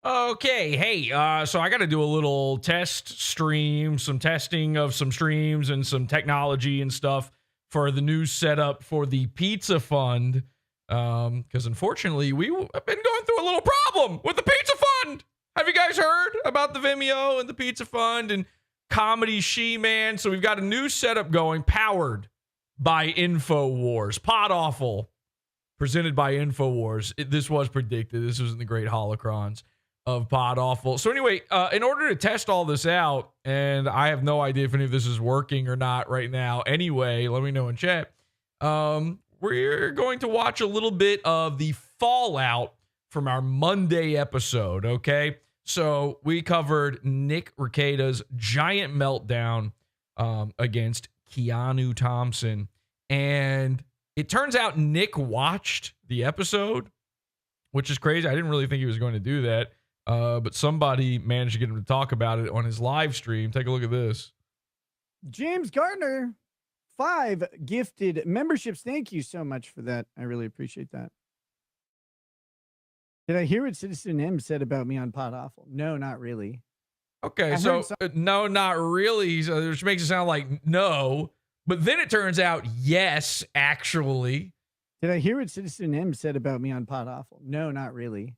Okay, hey, so I got to do a little test stream, some testing of some streams and some technology and stuff for the new setup for the Pizza Fund. Because unfortunately, we have been going through a little problem with the Pizza Fund. Have you guys heard about the Vimeo and the Pizza Fund and Comedy She-Man? So we've got a new setup going, powered by InfoWars. PodAwful, presented by InfoWars. This was predicted. This was in the Great Holocrons of PodAwful. So anyway, in order to test all this out, and I have no idea if any of this is working or not right now. Anyway, let me know in chat. We're going to watch a little bit of the fallout from our Monday episode, okay? So we covered Nick Rekieta's giant meltdown against Keanu Thompson. And it turns out Nick watched the episode, which is crazy. I didn't really think he was going to do that. But somebody managed to get him to talk about it on his live stream. Take a look at this. James Gardner, 5 gifted memberships. Thank you so much for that. I really appreciate that. Did I hear what Citizen M said about me on PodAwful? No, not really. Okay, so no, not really, which makes it sound like no. But then it turns out yes, actually. Did I hear what Citizen M said about me on PodAwful? No, not really.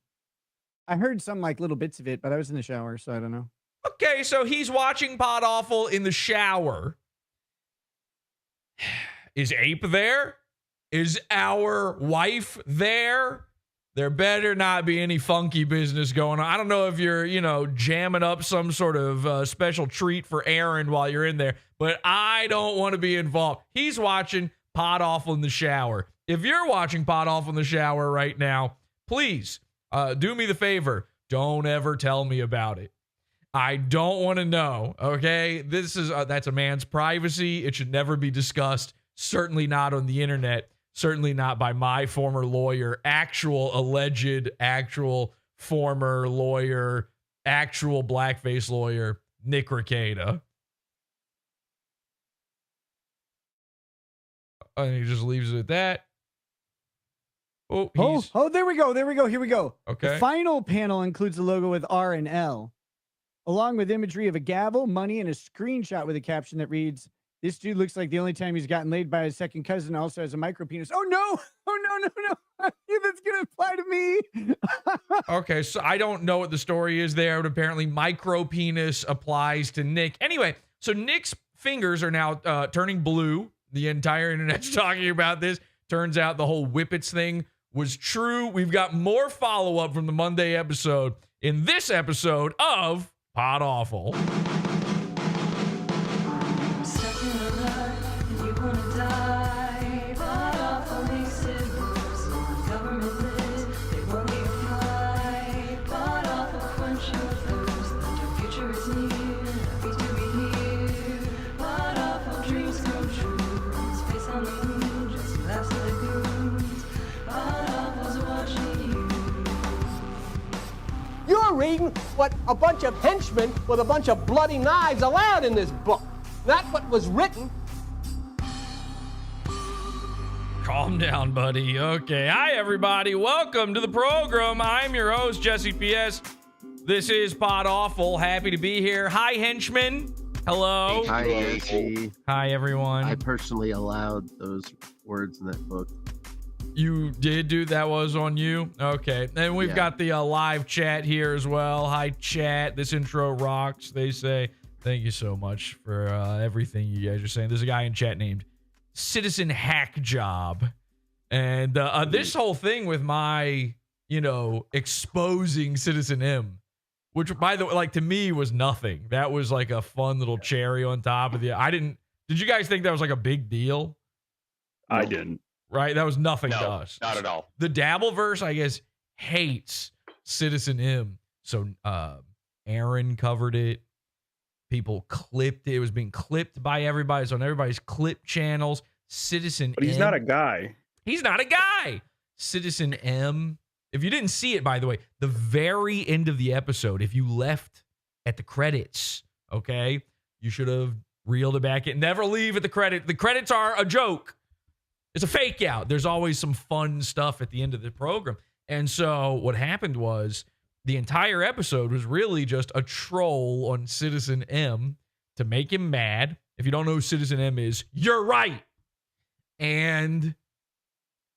I heard some like little bits of it, but I was in the shower, so I don't know. Okay, so he's watching PodAwful in the shower. Is Ape there? Is our wife there? There better not be any funky business going on. I don't know if you're, jamming up some sort of special treat for Aaron while you're in there, but I don't want to be involved. He's watching PodAwful in the shower. If you're watching PodAwful in the shower right now, please do me the favor. Don't ever tell me about it. I don't want to know. Okay, this is that's a man's privacy. It should never be discussed. Certainly not on the internet. Certainly not by my former lawyer, alleged former lawyer, actual blackface lawyer, Nick Rekieta. And he just leaves it at that. Oh, there we go. Here we go. Okay. The final panel includes a logo with R and L, along with imagery of a gavel, money, and a screenshot with a caption that reads, "This dude looks like the only time he's gotten laid by his second cousin also has a micro penis." Oh, no. That's going to apply to me. Okay, so I don't know what the story is there, but apparently micro penis applies to Nick. Anyway, so Nick's fingers are now turning blue. The entire internet's talking about this. Turns out the whole Whippets thing was true. We've got more follow-up from the Monday episode in this episode of PodAwful. You're reading what a bunch of henchmen with a bunch of bloody knives allowed in this book, not what was written. Calm down, buddy. Okay. Hi, everybody. Welcome to the program. I'm your host, Jesse P.S. This is PodAwful. Happy to be here. Hi, henchmen. Hello. Hi, Jesse. Hi, everyone. I personally allowed those words in that book. You did do that? Was on you? Okay. And we've got the live chat here as well. Hi, chat. This intro rocks, they say. Thank you so much for everything you guys are saying. There's a guy in chat named Citizen Hack Job. And this whole thing with my, exposing Citizen M, which, by the way, like, to me was nothing. That was like a fun little cherry on top of the... Did you guys think that was like a big deal? I didn't. Right? That was nothing to us. Not at all. The Dabbleverse, I guess, hates Citizen M. So Aaron covered it. People clipped it. It was being clipped by everybody. It's on everybody's clip channels. Citizen But he's M. not a guy. He's not a guy. Citizen M. If you didn't see it, by the way, the very end of the episode, if you left at the credits, okay, you should have reeled it back in. Never leave at the credit. The credits are a joke. It's a fake out. There's always some fun stuff at the end of the program. And so what happened was the entire episode was really just a troll on Citizen M to make him mad. If you don't know who Citizen M is, you're right. And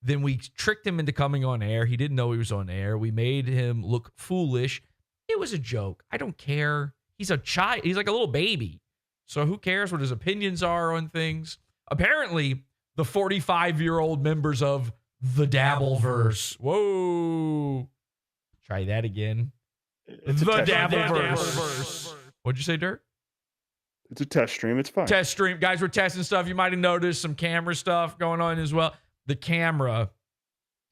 then we tricked him into coming on air. He didn't know he was on air. We made him look foolish. It was a joke. I don't care. He's a child. He's like a little baby. So who cares what his opinions are on things? Apparently, the 45-year-old members of the Dabbleverse. Whoa. Try that again. It's The a test Dabbleverse. What'd you say, Dirt? It's a test stream. It's fine. Test stream. Guys, we're testing stuff. You might have noticed some camera stuff going on as well. The camera,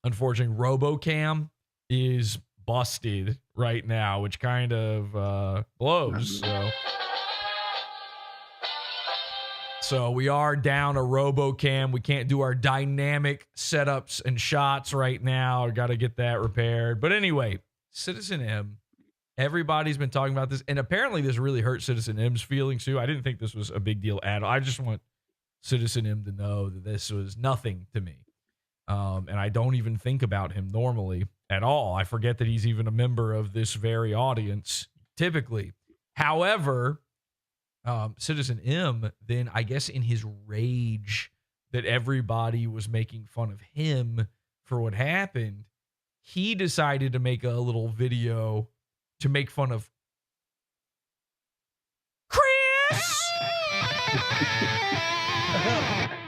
unfortunately, RoboCam is busted right now, which kind of blows. So we are down a RoboCam. We can't do our dynamic setups and shots right now. Got to get that repaired. But anyway, Citizen M. Everybody's been talking about this, and apparently this really hurt Citizen M's feelings too. I didn't think this was a big deal at all. I just want Citizen M to know that this was nothing to me. And I don't even think about him normally at all. I forget that he's even a member of this very audience, typically. However, Citizen M, then I guess in his rage that everybody was making fun of him for what happened, he decided to make a little video to make fun of Chris.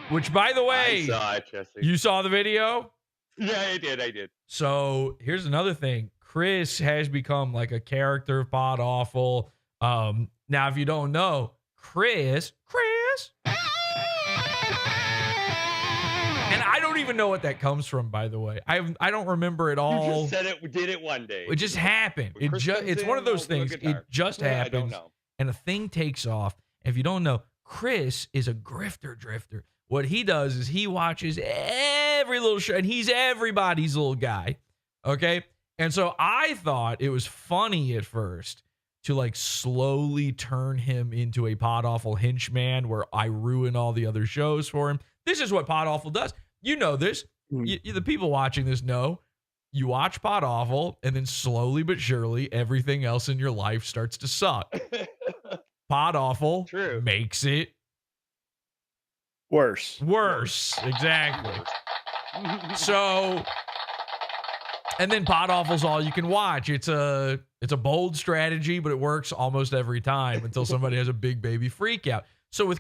Which, by the way, I saw it, Jesse. you saw the video? Yeah, I did. So here's another thing. Chris has become like a character of PodAwful. Now, if you don't know, Chris, and I don't even know what that comes from, by the way. I don't remember it all. You just said it. We did it one day. It just happened. When Chris comes It's in, one of those I'll do a things. It guitar. just Yeah, happens. I don't know. And a thing takes off. If you don't know, Chris is a grifter drifter. What he does is he watches every little show, and he's everybody's little guy. Okay? And so I thought it was funny at first to like slowly turn him into a PodAwful henchman where I ruin all the other shows for him. This is what PodAwful does. You know this. The people watching this know. You watch PodAwful, and then slowly but surely, everything else in your life starts to suck. PodAwful True. makes it Worse. Exactly. So, and then PodAwful's all you can watch. It's a bold strategy, but it works almost every time until somebody has a big baby freak out. So with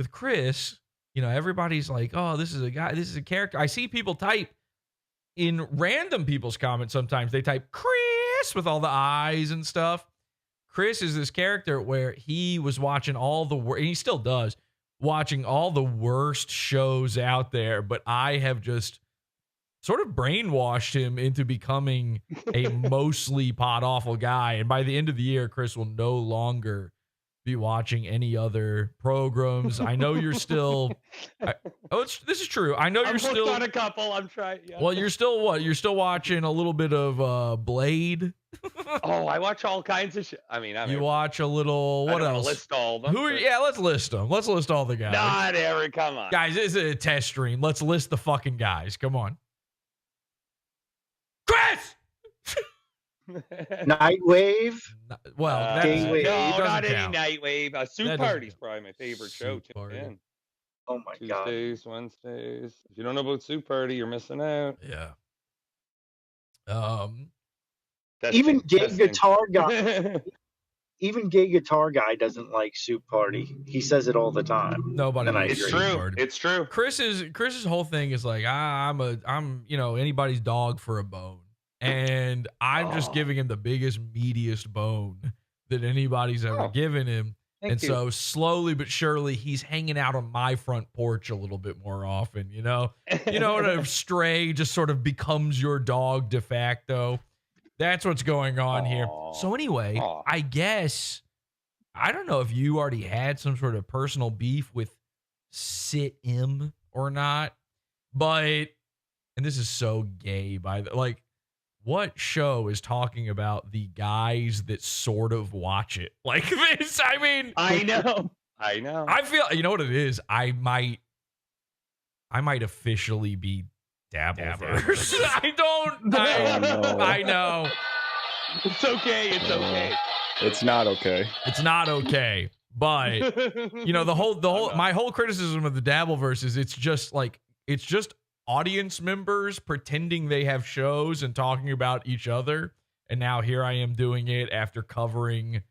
Chris, you know, everybody's like, oh, this is a guy, this is a character. I see people type in random people's comments sometimes. They type Chris with all the eyes and stuff. Chris is this character where he was watching all the and he still does, watching all the worst shows out there, but I have just sort of brainwashed him into becoming a mostly PodAwful guy. And by the end of the year, Chris will no longer be watching any other programs. I know you're still this is true. I know you're still on a couple. I'm trying. Yeah. Well, you're still what? You're still watching a little bit of Blade. Oh, I watch all kinds of shit. I mean, you watch a little. What else? List all of them. Yeah, let's list them. Let's list all the guys. Not Eric. Come on, guys. This is a test stream. Let's list the fucking guys. Come on, Chris. Nightwave. Well, Gateway. no, not count. any Nightwave. Soup Party's probably my favorite show. Soup Party. In. Oh my god. Tuesdays, Wednesdays. If you don't know about Soup Party, you're missing out. Yeah. Even gay guitar guy. Even gay guitar guy doesn't like Soup Party. He says it all the time. Nobody. likes It's Soup true. Party. It's true. Chris's whole thing is like I'm anybody's dog for a bone. And I'm just giving him the biggest, meatiest bone that anybody's ever given him. Thank you. So slowly but surely, he's hanging out on my front porch a little bit more often, you know? You know, when a stray just sort of becomes your dog de facto. That's what's going on here. So anyway, I guess, I don't know if you already had some sort of personal beef with Sit-Im or not, but, and this is so gay, like, what show is talking about the guys that sort of watch it like this? I mean, I know. I feel, you know what it is? I I might officially be Dabbleverse. I know. It's okay. It's okay. It's not okay. It's not okay. But the whole my whole criticism of the Dabbleverse is it's just audience members pretending they have shows and talking about each other. And now here I am doing it after covering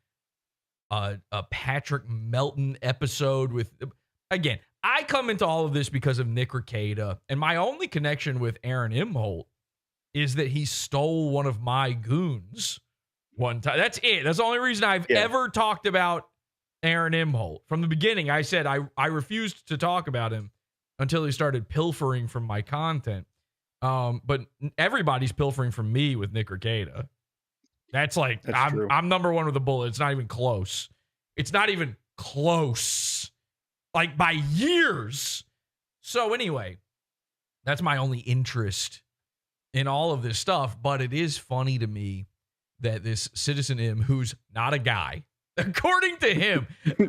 a Patrick Melton episode with, again, I come into all of this because of Nick Rekieta, and my only connection with Aaron Imholt is that he stole one of my goons one time. That's it. That's the only reason I've ever talked about Aaron Imholt. From the beginning, I said I refused to talk about him until he started pilfering from my content. But everybody's pilfering from me with Nick Rekieta. That's I'm number one with a bullet. It's not even close. It's not even close. Like by years. So anyway, that's my only interest in all of this stuff. But it is funny to me that this Citizen M, who's not a guy, according to him,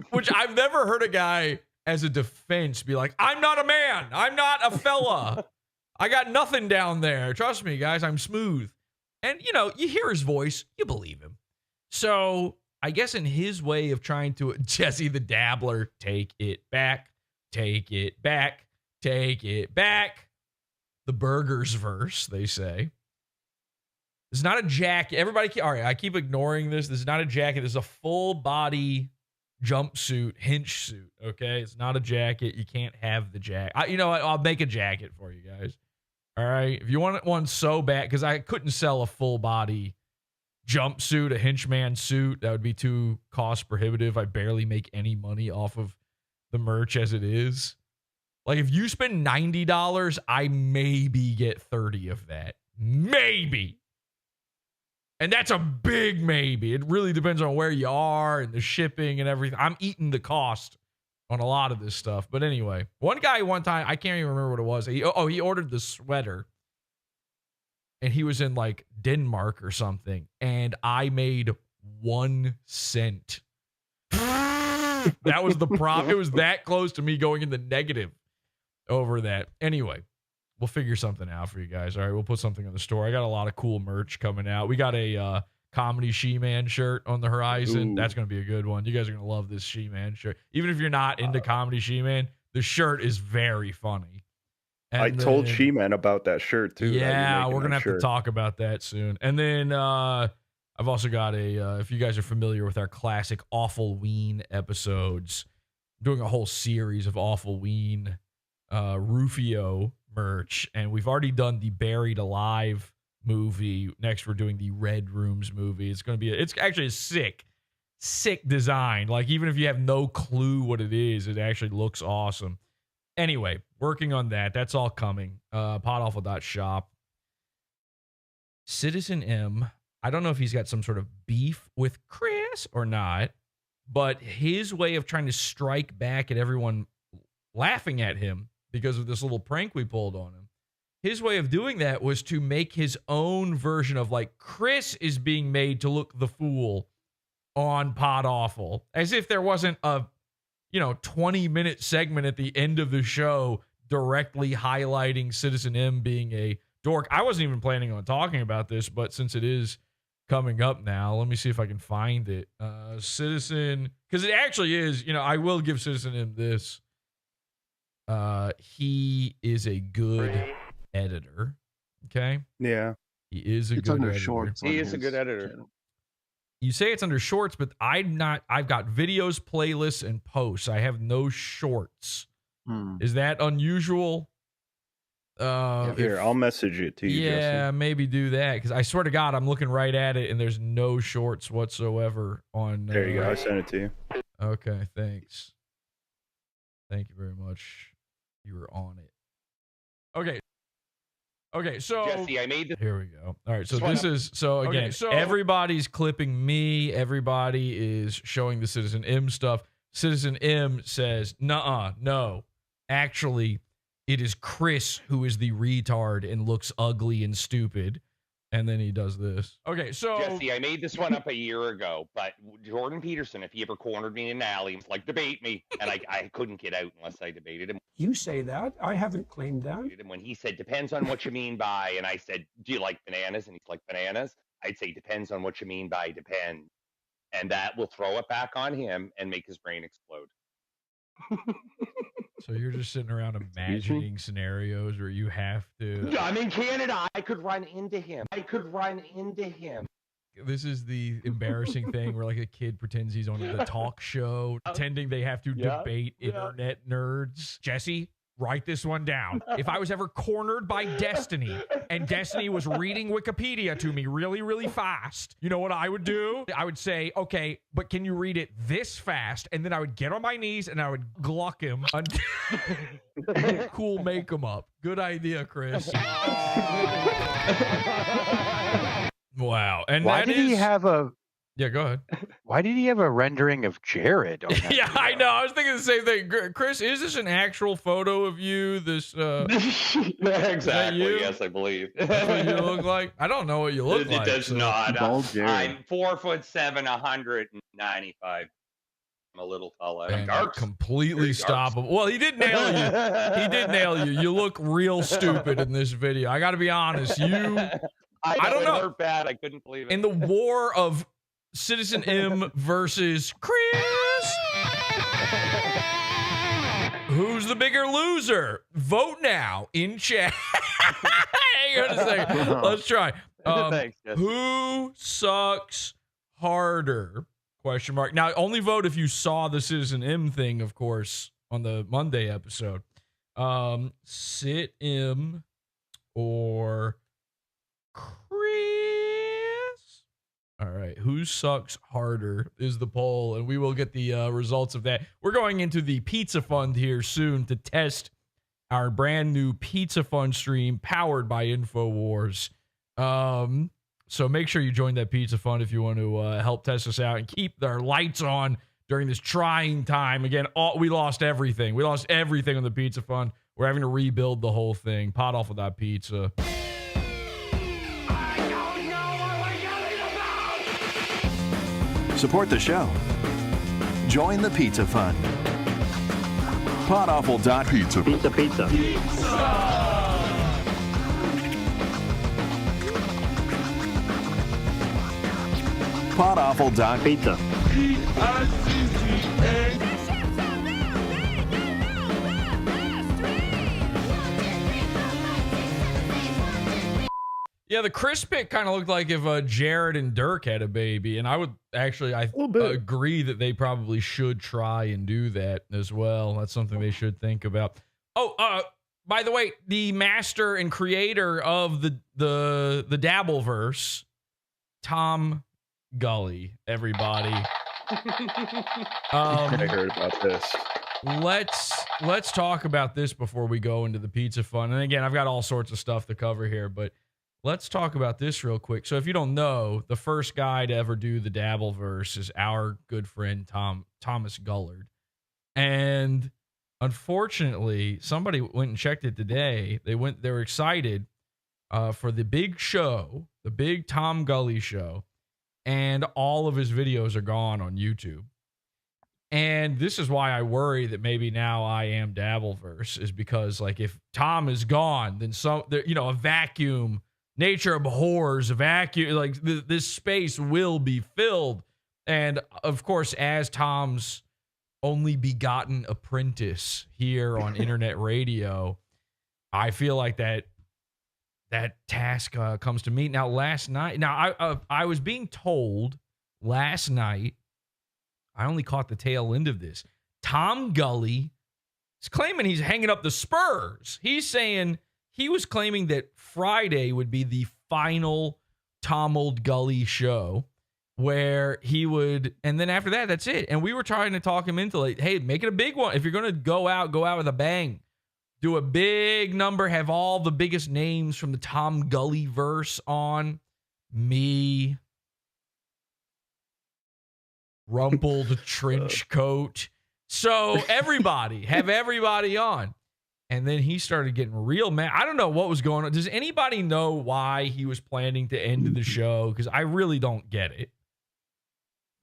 which I've never heard a guy as a defense be like, I'm not a man. I'm not a fella. I got nothing down there. Trust me, guys, I'm smooth. And, you hear his voice, you believe him. So I guess in his way of trying to, Jesse the Dabbler, take it back, take it back, take it back. The burgers verse, they say. It's not a jacket. Everybody, all right, I keep ignoring this. This is not a jacket. This is a full body jumpsuit, hinge suit, okay? It's not a jacket. You can't have the jacket. You know what? I'll make a jacket for you guys. All right? If you want one so bad, because I couldn't sell a full body jumpsuit, a henchman suit. That would be too cost prohibitive. I barely make any money off of the merch as it is. Like, if you spend $90, I maybe get 30 of that. Maybe. And that's a big maybe. It really depends on where you are and the shipping and everything. I'm eating the cost on a lot of this stuff. But anyway, one guy one time, I can't even remember what it was. He ordered the sweater. And he was in like Denmark or something. And I made 1 cent. That was the prop. It was that close to me going in the negative over that. Anyway, we'll figure something out for you guys. All right, we'll put something on the store. I got a lot of cool merch coming out. We got a comedy Shaman shirt on the horizon. Ooh. That's going to be a good one. You guys are going to love this Shaman shirt. Even if you're not into comedy Shaman, the shirt is very funny. And I told Shaman about that shirt too. Yeah, we're going to have to talk about that soon. And then I've also got if you guys are familiar with our classic Awful Ween episodes, I'm doing a whole series of Awful Ween Rufio merch, and we've already done the Buried Alive movie. Next, we're doing the Red Rooms movie. It's going to be it's actually a sick design. Like, even if you have no clue what it is, it actually looks awesome. Anyway, working on that. That's all coming. PODAWFUL.shop. Citizen M, I don't know if he's got some sort of beef with Chris or not, but his way of trying to strike back at everyone laughing at him because of this little prank we pulled on him, his way of doing that was to make his own version of, like, Chris is being made to look the fool on PodAwful, as if there wasn't a 20-minute segment at the end of the show directly highlighting Citizen M being a dork. I wasn't even planning on talking about this, but since it is coming up now, let me see if I can find it. Citizen, because it actually is, I will give Citizen M this. He is a good editor. Okay? Yeah. He is a good editor. Shorts. He is a good editor. You say it's under shorts, but I've got videos, playlists, and posts. I have no shorts. Is that unusual? Here, I'll message it to you, Yeah, Justin. maybe do that, because I swear to God, I'm looking right at it, and there's no shorts whatsoever on... There you go. I sent it to you. Okay, thanks. Thank you very much. You were on it. Okay, so... Jesse, I made this... Here we go. All right, so this is... So, again, everybody's clipping me. Everybody is showing the Citizen M stuff. Citizen M says, nuh-uh, no. Actually, it is Chris who is the retard and looks ugly and stupid. And then he does this. Okay, so... Jesse, I made this one up a year ago, but Jordan Peterson, if he ever cornered me in an alley, was like, debate me. And I couldn't get out unless I debated him. You say that. I haven't claimed that. And when he said, depends on what you mean by, and I said, do you like bananas? And he's like, bananas? I'd say, depends on what you mean by depend. And that will throw it back on him and make his brain explode. So you're just sitting around imagining scenarios where you have to... I'm in Canada. I could run into him. This is the embarrassing thing where like a kid pretends he's on the talk show, pretending they have to debate internet nerds. Jesse, write this one down. If I was ever cornered by Destiny and Destiny was reading Wikipedia to me really, really fast, you know what I would do? I would say, okay, but can you read it this fast? And then I would get on my knees and I would gluck him until cool make him up. Good idea, Chris. Wow. And why did he have a... Yeah, go ahead. Why did he have a rendering of Jared? On that yeah, video? I know. I was thinking the same thing. Chris, is this an actual photo of you? This exactly. Yes, I believe. That's what you look like. I don't know what you look like. It does not. Bald Jared. I'm 4'7", 195. I'm a little taller. Man, Dark. Completely stoppable. Well, he did nail you. He did nail you. You look real stupid in this video. I got to be honest. I don't know. Bad. I couldn't believe it. In the war of Citizen M versus Chris, who's the bigger loser? Vote now in chat. Hang on a second. Let's try. Thanks, Jesse. Who sucks harder? Question mark. Now, only vote if you saw the Citizen M thing, of course, on the Monday episode. Sit M or Chris? All right. Who sucks harder is the poll, and we will get the results of that. We're going into the Pizza Fund here soon to test our brand new Pizza Fund stream powered by InfoWars. So make sure you join that Pizza Fund if you want to help test us out and keep our lights on during this trying time. Again, we lost everything. We lost everything on the Pizza Fund. We're having to rebuild the whole thing. PODAWFUL.pizza. Support the show. Join the Pizza Fund. PODAWFUL.pizza. Pizza. PODAWFUL.pizza. Yeah, the Chris pick kind of looked like if Jared and Dirk had a baby, and I would actually agree that they probably should try and do that as well. That's something they should think about. Oh, by the way, the master and creator of the Dabbleverse, Tom Gulley, everybody. I heard about this. Let's talk about this before we go into the Pizza Fund. And again, I've got all sorts of stuff to cover here, but let's talk about this real quick. So if you don't know, the first guy to ever do the Dabbleverse is our good friend Thomas Gullard. And unfortunately, somebody went and checked it today. They were excited for the big show, the big Tom Gulley show, and all of his videos are gone on YouTube. And this is why I worry that maybe now I am Dabbleverse, is because like if Tom is gone, then a vacuum. Nature abhors a vacuum. Like this space will be filled. And of course, as Tom's only begotten apprentice here on internet radio, I feel like that task comes to me. Now, last night, I was being told last night, I only caught the tail end of this. Tom Gulley is claiming he's hanging up the Spurs. He's saying he was claiming that Friday would be the final Tom Old Gulley show where he would, and then after that, that's it. And we were trying to talk him into like, hey, make it a big one. If you're going to go out with a bang. Do a big number, have all the biggest names from the Tom Gulley verse on. Me. Rumpled trench coat. So everybody, have everybody on. And then he started getting real mad. I don't know what was going on. Does anybody know why he was planning to end the show? Because I really don't get it.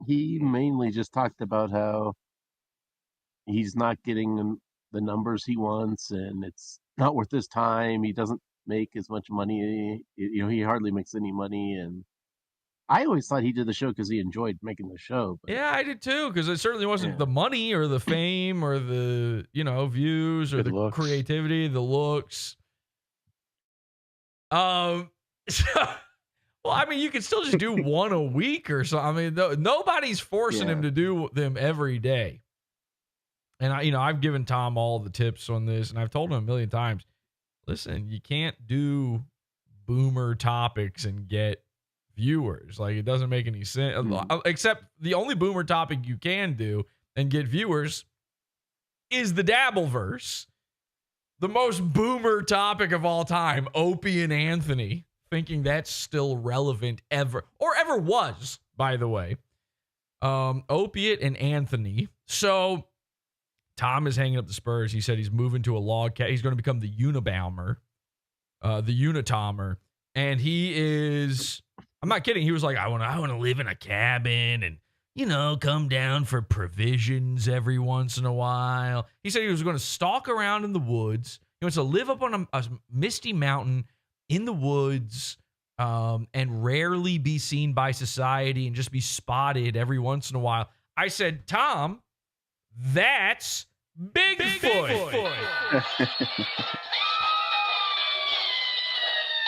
He mainly just talked about how he's not getting the numbers he wants, and it's not worth his time. He doesn't make as much money. He hardly makes any money, and I always thought he did the show because he enjoyed making the show. But Yeah, I did too, because it certainly wasn't the money or the fame or the, views or the creativity, the looks. Well, I mean, you could still just do one a week or something. I mean, nobody's forcing him to do them every day. And I've given Tom all the tips on this, and I've told him a million times, listen, you can't do boomer topics and get viewers. Like, it doesn't make any sense. Except the only boomer topic you can do and get viewers is the Dabbleverse. The most boomer topic of all time, Opie and Anthony, thinking that's still relevant ever was, by the way. Opiate and Anthony. So Tom is hanging up the Spurs. He said he's moving to a log cabin. He's going to become the Unabomber, the Unatomer. And he is, I'm not kidding. He was like, I want to live in a cabin and, come down for provisions every once in a while. He said he was going to stalk around in the woods. He wants to live up on a misty mountain in the woods and rarely be seen by society and just be spotted every once in a while. I said, Tom, that's Bigfoot.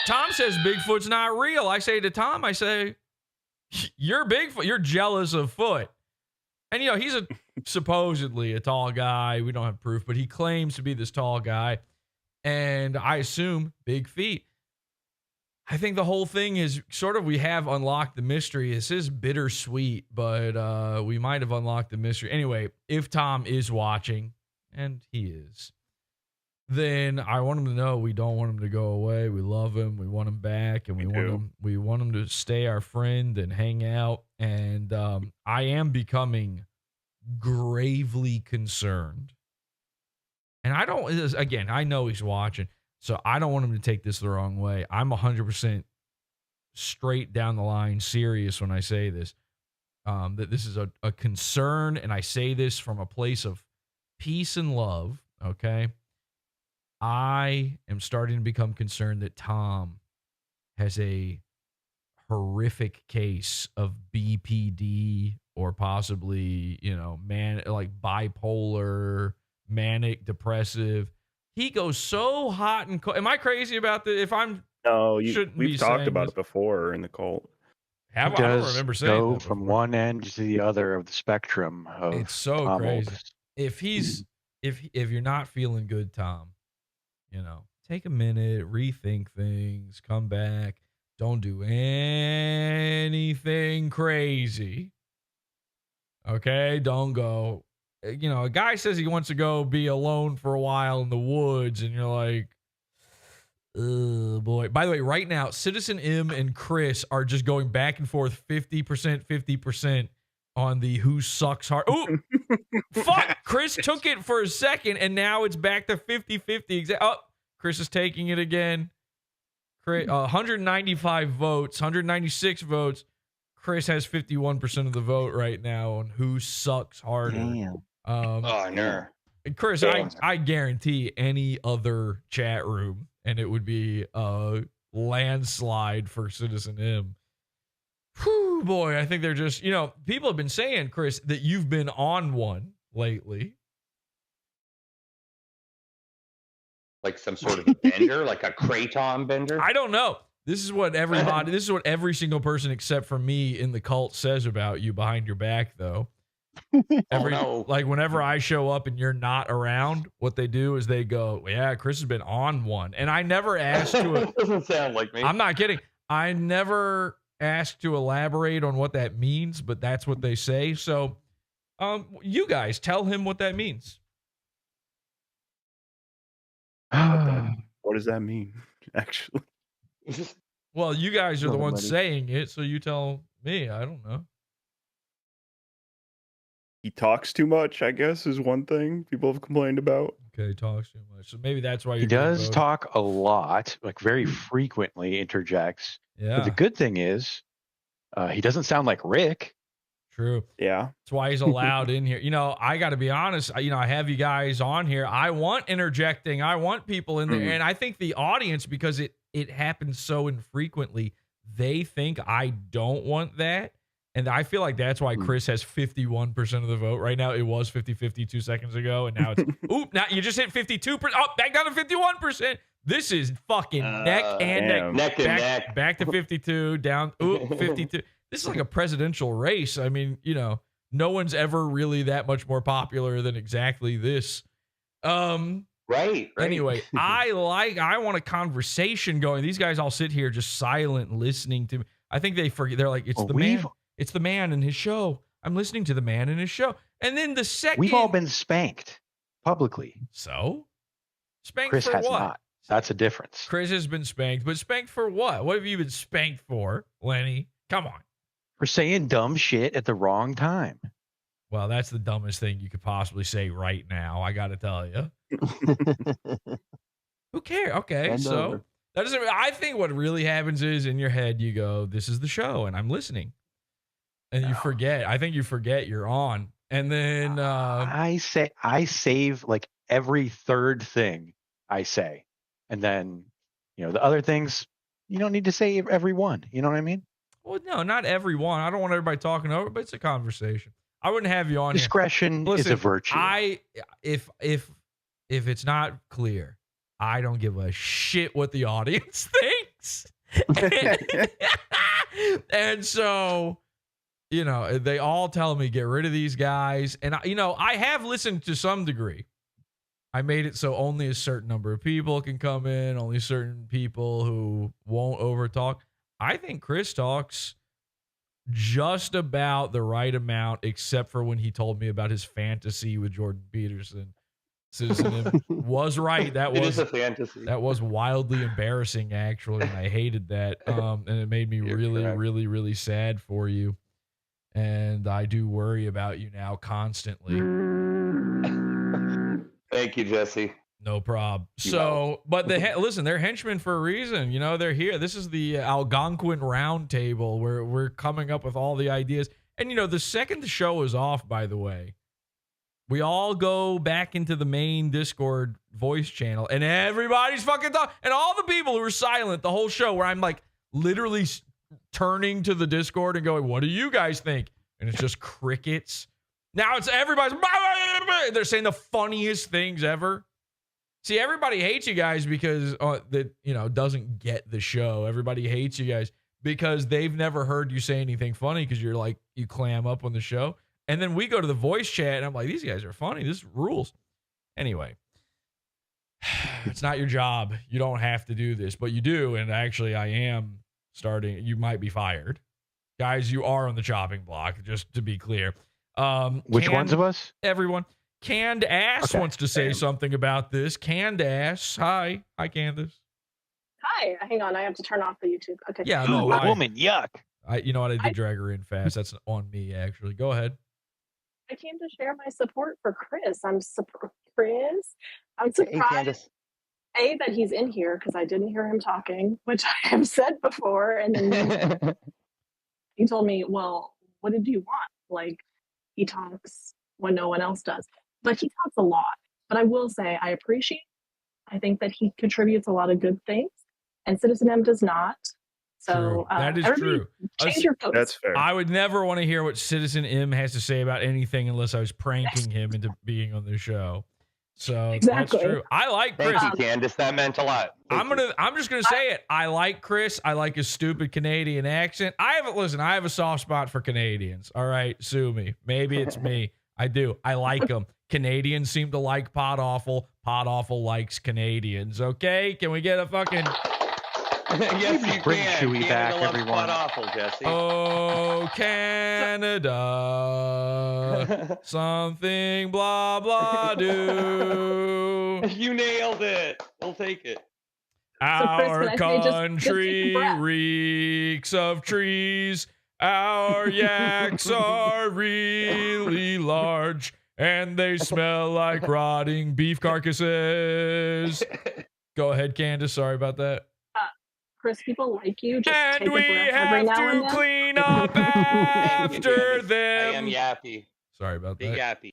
Tom says Bigfoot's not real. I say to Tom, you're Bigfoot. You're jealous of Foot. And, he's supposedly a tall guy. We don't have proof, but he claims to be this tall guy. And I assume big feet. I think the whole thing is we have unlocked the mystery. This is bittersweet, but we might have unlocked the mystery. Anyway, if Tom is watching, and he is, then I want him to know we don't want him to go away. We love him. We want him back, and we want him to stay our friend and hang out. And I am becoming gravely concerned. And I know he's watching, so I don't want him to take this the wrong way. I'm 100% straight down the line serious when I say this, that this is a concern, and I say this from a place of peace and love, okay? I am starting to become concerned that Tom has a horrific case of BPD or possibly, bipolar, manic, depressive. He goes so hot and cold. Am I crazy about that? We've talked about it before in the cult. I don't remember saying go from one end to the other of the spectrum. It's so crazy. If you're not feeling good, Tom, take a minute, rethink things, come back. Don't do anything crazy. Okay? Don't go. A guy says he wants to go be alone for a while in the woods, and you're like, oh boy. By the way, right now, Citizen M and Chris are just going back and forth 50%, 50% on the who sucks hard. Oh, fuck. Chris took it for a second, and now it's back to 50-50. Oh, Chris is taking it again. 195 votes, 196 votes. Chris has 51% of the vote right now on who sucks harder. damn. No. Chris, I guarantee any other chat room, and it would be a landslide for Citizen M. Whew, boy, I think they're just, people have been saying, Chris, that you've been on one lately. Like some sort of bender, like a kratom bender? I don't know. This is what every single person except for me in the cult says about you behind your back, though. Like whenever I show up and you're not around, what they do is they go, yeah, Chris has been on one. And I never asked to doesn't sound like me. I'm not kidding. I never asked to elaborate on what that means, but that's what they say. So you guys tell him what that means. What does that mean, actually? Well, you guys are the ones saying it, so you tell me. I don't know. He talks too much, I guess, is one thing people have complained about. Okay, he talks too much. So maybe that's why he does talk a lot, like very frequently interjects. Yeah. But the good thing is, he doesn't sound like Rick. True. Yeah. That's why he's allowed in here. You know, I got to be honest. I have you guys on here. I want interjecting. I want people in there. And I think the audience, because it happens so infrequently, they think I don't want that. And I feel like that's why Chris has 51% of the vote right now. It was 50-50 2 seconds ago. And now it's, now you just hit 52%. Oh, back down to 51%. This is fucking neck and neck. Back to 52, down, 52. This is like a presidential race. I mean, you know, no one's ever really that much more popular than exactly this. Right. Anyway, I want a conversation going. These guys all sit here just silent, listening to me. I think they forget. They're like, it's the man. It's the man and his show. I'm listening to the man and his show. And then the second, we've all been spanked publicly. So spanked Chris for has what? Not. That's a difference. Chris has been spanked, but spanked for what? What have you been spanked for, Lenny? Come on. For saying dumb shit at the wrong time. Well, that's the dumbest thing you could possibly say right now. I got to tell you. Who cares? Okay, so that doesn't. I think what really happens is in your head you go, "This is the show," and I'm listening, and you forget. I think you forget you're on, and then I save like every third thing I say, and then the other things you don't need to say every one. You know what I mean? Well, no, not every one. I don't want everybody talking over, but it's a conversation. I wouldn't have you on Discretion here. is a virtue. If it's not clear, I don't give a shit what the audience thinks. And so, they all tell me, get rid of these guys. And, I have listened to some degree. I made it so only a certain number of people can come in, only certain people who won't overtalk. I think Chris talks just about the right amount, except for when he told me about his fantasy with Jordan Peterson. Citizen M was right. That was a fantasy. That was wildly embarrassing, actually, and I hated that. And it made me really, really sad for you. And I do worry about you now constantly. Thank you, Jesse. No problem. So, but listen, they're henchmen for a reason. They're here. This is the Algonquin Round Table where we're coming up with all the ideas. And, the second the show is off, by the way, we all go back into the main Discord voice channel and everybody's fucking talking. And all the people who are silent the whole show, where I'm like literally turning to the Discord and going, what do you guys think? And it's just crickets. Now it's everybody's, they're saying the funniest things ever. See, everybody hates you guys because doesn't get the show. Everybody hates you guys because they've never heard you say anything funny because you're like, you clam up on the show. And then we go to the voice chat and I'm like, these guys are funny. This rules. Anyway, it's not your job. You don't have to do this, but you do. And actually, I am starting. You might be fired. Guys, you are on the chopping block, just to be clear. Which ones of us? Everyone. Canned Ass wants to say something about this. Canned Ass. Hi, Candace. Hi. Hang on. I have to turn off the YouTube. Okay. Yeah, no, woman. Yuck. You know what? I did drag her in fast. That's on me, actually. Go ahead. I came to share my support for Chris. I'm surprised. That he's in here because I didn't hear him talking, which I have said before. And then he told me, well, what did you want? Like, he talks when no one else does. But he talks a lot. But I will say I think that he contributes a lot of good things. And Citizen M does not. So that is true. Change your votes. That's fair. I would never want to hear what Citizen M has to say about anything unless I was pranking him into being on the show. So exactly. That's true. I like Chris. Thank you, Candace. That meant a lot. I'm just gonna say it. I like Chris. I like his stupid Canadian accent. I have a soft spot for Canadians. All right, sue me. Maybe it's me. I do. I like them. Canadians seem to like PODAWFUL. PODAWFUL likes Canadians. Okay, can we get a fucking? Yes, you Bring can. Chewy Canada back, loves everyone. PODAWFUL, Jesse. Oh, Canada, something blah blah do. You nailed it. We'll take it. Our Chris, can I say country reeks of trees. Our yaks are really large, and they smell like rotting beef carcasses. Go ahead, Candace. Sorry about that. Chris, people like you. Just And take a we breath every have now and to then. clean up Thank you, after Candace. I am them. yappy. Sorry about Big that. yappy.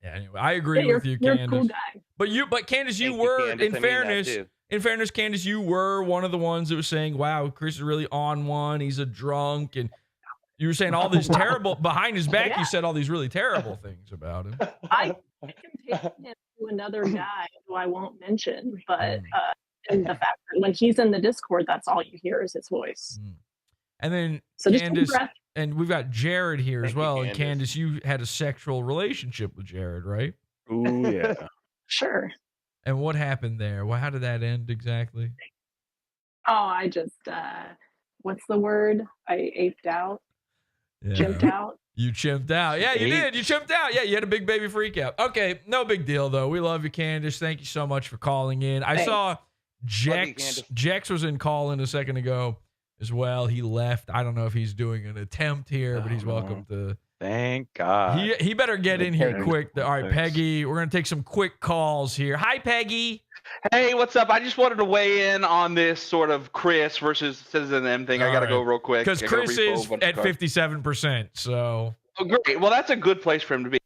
Yeah, anyway, I agree Yeah, with you, you're a Candace. cool guy. But Candace, you Thank you, were, Candace. I mean that too. in fairness, Candace, you were one of the ones that was saying, wow, Chris is really on one. He's a drunk. And you were saying all these terrible, behind his back, Yeah. you said all these really terrible things about him. I compared him to another guy who I won't mention, but and the fact that when he's in the Discord, that's all you hear is his voice. And then So just take a Candace, breath. and we've got Jared here as Thank you, well. And Candace. Candace, you had a sexual relationship with Jared, right? Ooh, yeah. Sure. And what happened there? Well, how did that end exactly? Oh, I just what's the word? I aped out, chimped out. You chimped out. Yeah, you did. You chimped out. Yeah, you had a big baby freak out. Okay, no big deal, though. We love you, Candace. Thank you so much for calling in. I Thanks. saw Candace. Jex was in call-in a second ago as well. He left. I don't know if he's doing an attempt here, but he's welcome to. Thank God. He better get in here Peggy. quick. All right, Thanks. Peggy, we're going to take some quick calls here. Hi, Peggy. Hey, what's up? I just wanted to weigh in on this sort of Chris versus Citizen M thing. I got to go real quick. Because I gotta Chris refill a is bunch of at cards. 57%, so. Oh, great. Well, that's a good place for him to be.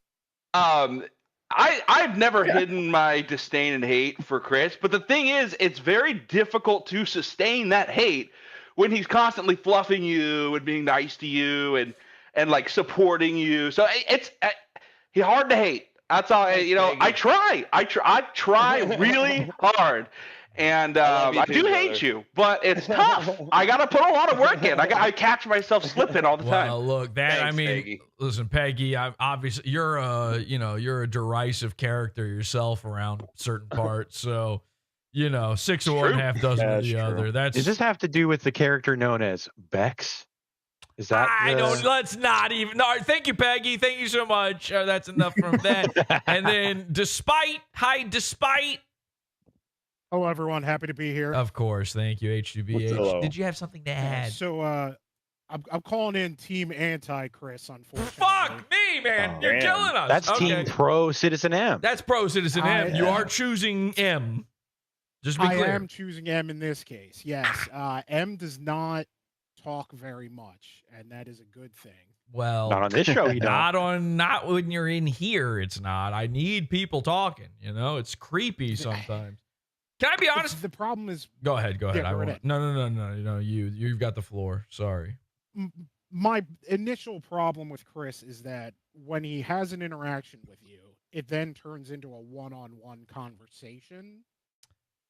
I've never hidden my disdain and hate for Chris, but the thing is, it's very difficult to sustain that hate when he's constantly fluffing you and being nice to you and like supporting you. So it's hard to hate. That's all. I try really hard. And I do hate you, but it's tough. I got to put a lot of work in. I catch myself slipping all the time. Well, look, that Thanks, I mean, Peggy. listen, Peggy. Obviously, you're a derisive character yourself around certain parts. So, 6 of one, half dozen of That's the true. other. That's Does this have to do with the character known as Bex? Is that I don't. Let's not even. No, thank you, Peggy. Thank you so much. That's enough from that. And then, despite. Hello, everyone. Happy to be here. Of course, thank you, H2BH. Hello. Did you have something to add? So, I'm calling in Team Anti-Chris, unfortunately. Fuck me, man. Oh, You're man. killing us. That's Team Pro Citizen M. That's pro Citizen M. You are choosing M. Just be clear. I am choosing M in this case. Yes. M does not talk very much, and that is a good thing. Well, Not on this show, you don't. not when you're in here. It's not. I need people talking. It's creepy sometimes. Can I be honest? The problem is, Go ahead. Yeah, I go right won't. ahead. No. You've got the floor. Sorry. my initial problem with Chris is that when he has an interaction with you, it then turns into a one-on-one conversation.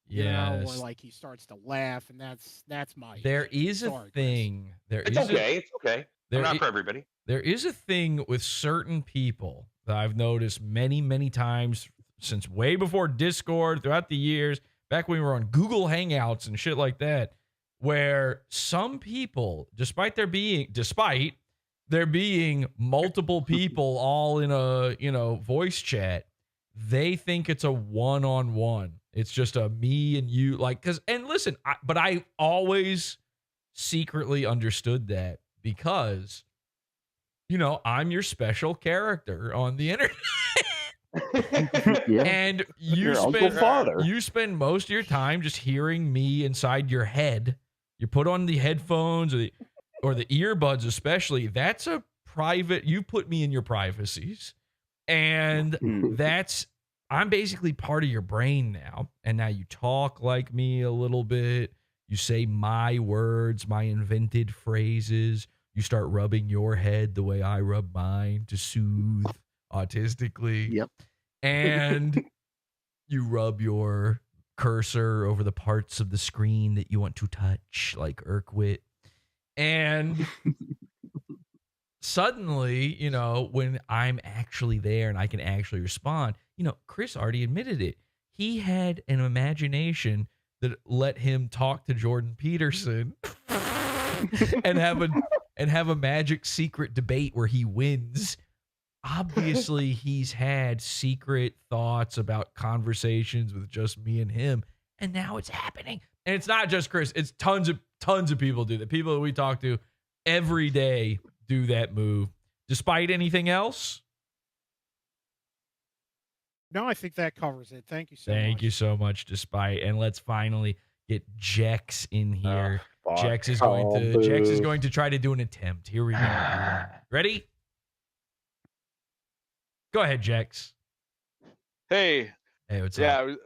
Yes. Or like he starts to laugh, and that's my. There is a Sorry, Chris. thing. It's okay. It's okay. Not for everybody. There is a thing with certain people that I've noticed many, many times since way before Discord, throughout the years, back when we were on Google Hangouts and shit like that, where some people, despite there being multiple people all in a, voice chat, they think it's a one-on-one. It's just a me and you, and listen, but I always secretly understood that because, I'm your special character on the internet. Yeah. And you spend most of your time just hearing me inside your head. You put on the headphones or the earbuds, especially. That's a private. You put me in your privacies, and I'm basically part of your brain now. And now you talk like me a little bit. You say my words, my invented phrases. You start rubbing your head the way I rub mine to soothe autistically. Yep. And you rub your cursor over the parts of the screen that you want to touch, like Urquit. And suddenly, when I'm actually there and I can actually respond, Chris already admitted it. He had an imagination that let him talk to Jordan Peterson and have a magic secret debate where he wins. Obviously, he's had secret thoughts about conversations with just me and him, and now it's happening. And it's not just Chris; it's tons of people do that. People that we talk to every day do that move. Despite anything else, No, I think that covers it. Thank you so much. thank you so much. Despite, and let's finally get Jex in here. fuck. Jex is going to try to do an attempt. Here we go. everyone. Ready? Go ahead, Jex. Hey, what's yeah, up? I was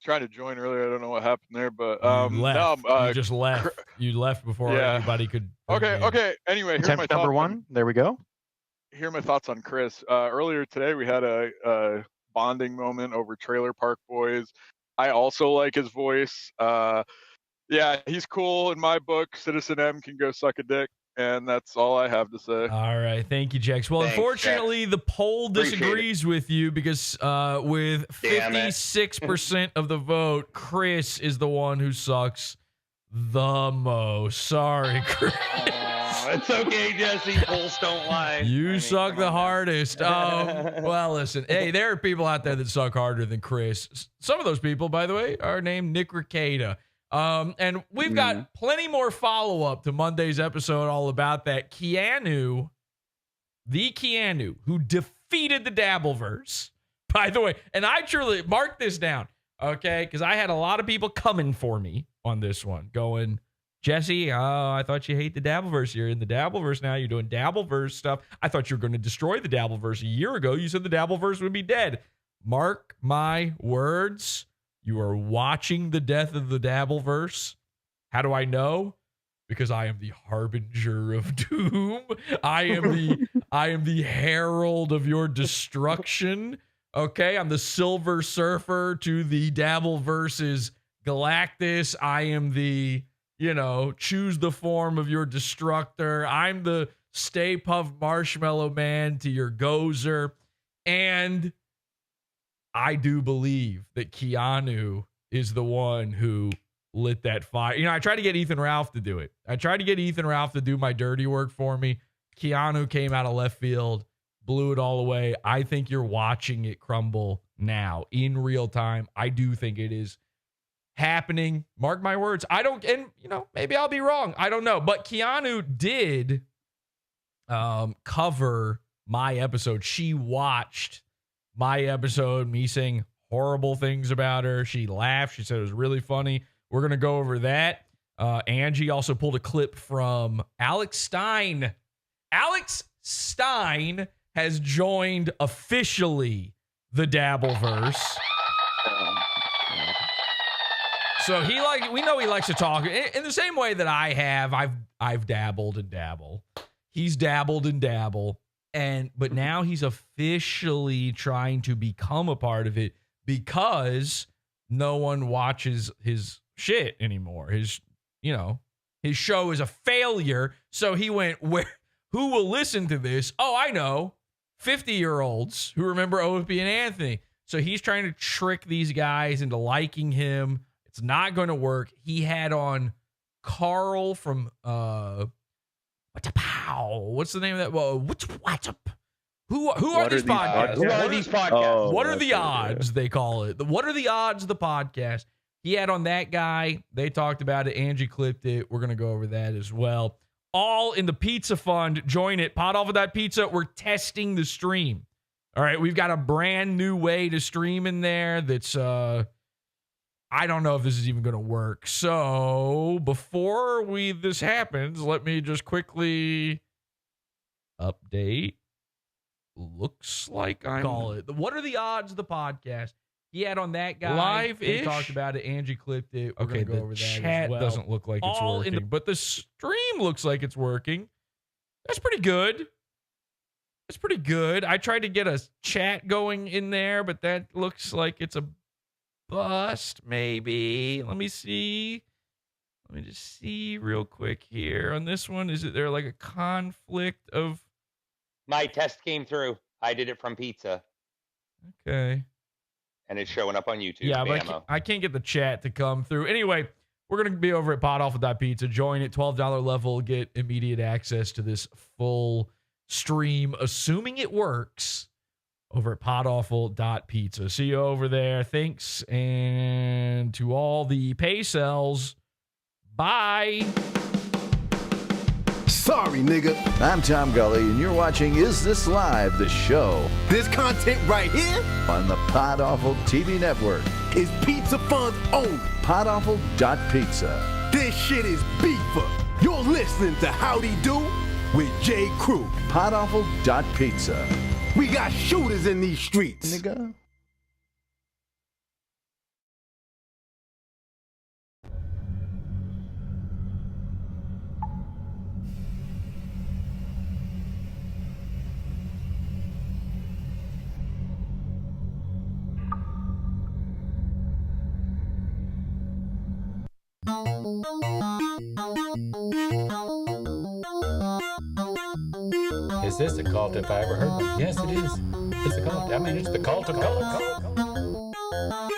trying to join earlier. I don't know what happened there, but You left. no, You just left. You left before yeah. anybody could. Okay. Anyway, here's my Attempt number thoughts one. There we go. Here are my thoughts on Chris. Earlier today, we had a bonding moment over Trailer Park Boys. I also like his voice. Yeah, he's cool in my book. Citizen M can go suck a dick. And that's all I have to say. All right. Thank you, Jex. Well, Thanks, unfortunately, the poll Appreciate disagrees with you because with 56% of the vote, Chris is the one who sucks the most. Sorry, Chris. It's okay, Jesse. Polls don't lie. You suck the hardest. Well, listen. Hey, there are people out there that suck harder than Chris. Some of those people, by the way, are named Nick Rekieta. And we've got plenty more follow-up to Monday's episode all about that. Keanu, who defeated the Dabbleverse, by the way. And I truly mark this down, okay? Because I had a lot of people coming for me on this one, going, Jesse, I thought you hate the Dabbleverse. You're in the Dabbleverse now. You're doing Dabbleverse stuff. I thought you were going to destroy the Dabbleverse a year ago. You said the Dabbleverse would be dead. Mark my words. You are watching the death of the Dabbleverse. How do I know? Because I am the harbinger of doom. I am the herald of your destruction. Okay, I'm the Silver Surfer to the Dabbleverse's Galactus. I am the, choose the form of your destructor. I'm the Stay Puft Marshmallow Man to your Gozer. And I do believe that Keanu is the one who lit that fire. I tried to get Ethan Ralph to do it. I tried to get Ethan Ralph to do my dirty work for me. Keanu came out of left field, blew it all away. I think you're watching it crumble now in real time. I do think it is happening. Mark my words. Maybe I'll be wrong. I don't know. But Keanu did cover my episode. She watched my episode, me saying horrible things about her. She laughed. She said it was really funny. We're going to go over that. Angie also pulled a clip from Alex Stein. Alex Stein has joined officially the Dabbleverse. So we know he likes to talk in the same way that I have. I've dabbled and dabble. He's dabbled and dabble. But now he's officially trying to become a part of it because no one watches his shit anymore. His show is a failure. So he went, who will listen to this? Oh, I know. 50-year-olds who remember OFB and Anthony. So he's trying to trick these guys into liking him. It's not going to work. He had on Karl from what's the name of that? Who are these podcasts? Who are these podcasts? What are the odds? They call it. What are the odds? The podcast. He had on that guy. They talked about it. Angie clipped it. We're gonna go over that as well. All in the pizza fund. Join it. PODAWFUL.pizza. We're testing the stream. All right, we've got a brand new way to stream in there. That's I don't know if this is even going to work. So before this happens, let me just quickly update. Looks like I'm call it. What are the odds of the podcast? He had on that guy. Live-ish. They talked about it. Angie clipped it. We're okay, go over that chat as well. Doesn't look like it's working, but the stream looks like it's working. That's pretty good. That's pretty good. I tried to get a chat going in there, but that looks like it's a bust, maybe. Let me see. Let me just see real quick here. On this one, is there like a conflict of... My test came through. I did it from pizza. Okay. And it's showing up on YouTube. Yeah, but I can't get the chat to come through. Anyway, we're going to be over at PODAWFUL.pizza. Join it, $12 level. Get immediate access to this full stream, assuming it works, over at PODAWFUL.pizza. See you over there. Thanks. And to all the pay cells, bye. Sorry, nigga. I'm Tom Gulley, and you're watching Is This Live, the show. This content right here on the PodAwful TV network is Pizza Fun's own. PodAwful.pizza. This shit is beefer. You're listening to Howdy Do with J. Crew. PodAwful.pizza. We got shooters in these streets. Nigga. Is this a cult if I ever heard one? Yes, it is. It's a cult. I mean, it's the cult of cult.